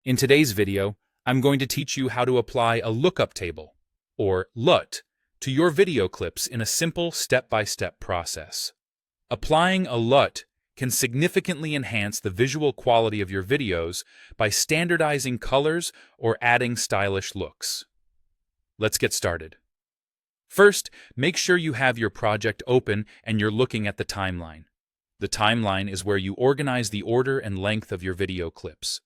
In today's video, I'm going to teach you how to apply a lookup table, or LUT, to your video clips in a simple step-by-step process. Applying a LUT can significantly enhance the visual quality of your videos by standardizing colors or adding stylish looks. Let's get started. First, make sure you have your project open and you're looking at the timeline. The timeline is where you organize the order and length of your video clips.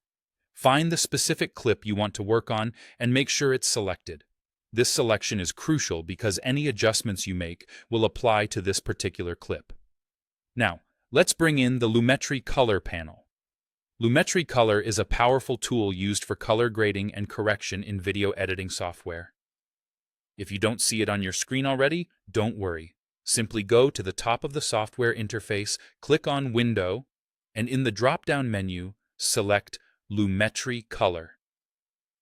Find the specific clip you want to work on and make sure it's selected. This selection is crucial because any adjustments you make will apply to this particular clip. Now, let's bring in the Lumetri Color panel. Lumetri Color is a powerful tool used for color grading and correction in video editing software. If you don't see it on your screen already, don't worry. Simply go to the top of the software interface, click on Window, and in the drop-down menu, select Lumetri Color.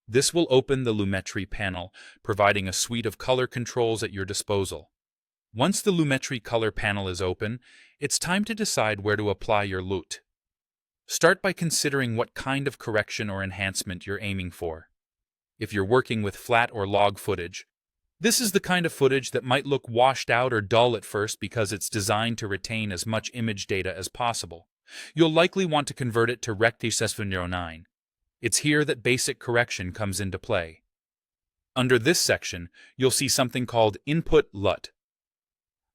This will open the Lumetri panel, providing a suite of color controls at your disposal. Once the Lumetri Color panel is open, it's time to decide where to apply your LUT. Start by considering what kind of correction or enhancement you're aiming for. If you're working with flat or log footage, this is the kind of footage that might look washed out or dull at first because it's designed to retain as much image data as possible. You'll likely want to convert it to Rectification 09. It's here that basic correction comes into play. Under this section, you'll see something called Input LUT.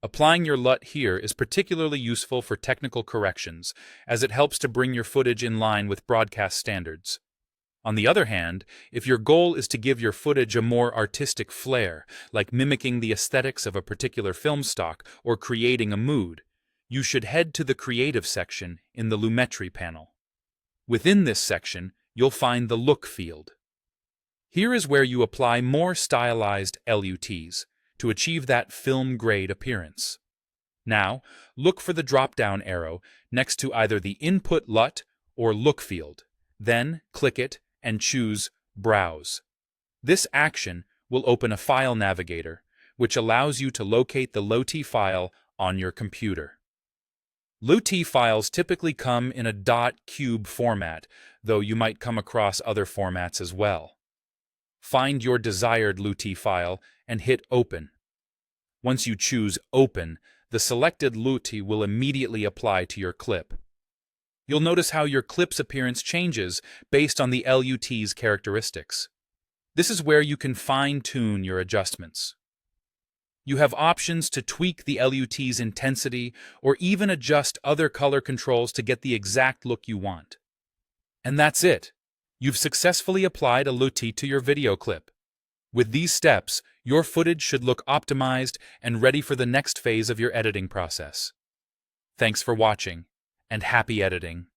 Applying your LUT here is particularly useful for technical corrections, as it helps to bring your footage in line with broadcast standards. On the other hand, if your goal is to give your footage a more artistic flair, like mimicking the aesthetics of a particular film stock or creating a mood, you should head to the Creative section in the Lumetri panel. Within this section, you'll find the Look field. Here is where you apply more stylized LUTs to achieve that film-grade appearance. Now, look for the drop-down arrow next to either the Input LUT or Look field. Then, click it and choose Browse. This action will open a file navigator, which allows you to locate the LUT file on your computer. LUT files typically come in a .cube format, though you might come across other formats as well. Find your desired LUT file and hit Open. Once you choose Open, the selected LUT will immediately apply to your clip. You'll notice how your clip's appearance changes based on the LUT's characteristics. This is where you can fine-tune your adjustments. You have options to tweak the LUT's intensity or even adjust other color controls to get the exact look you want. And that's it. You've successfully applied a LUT to your video clip. With these steps, your footage should look optimized and ready for the next phase of your editing process. Thanks for watching, and happy editing.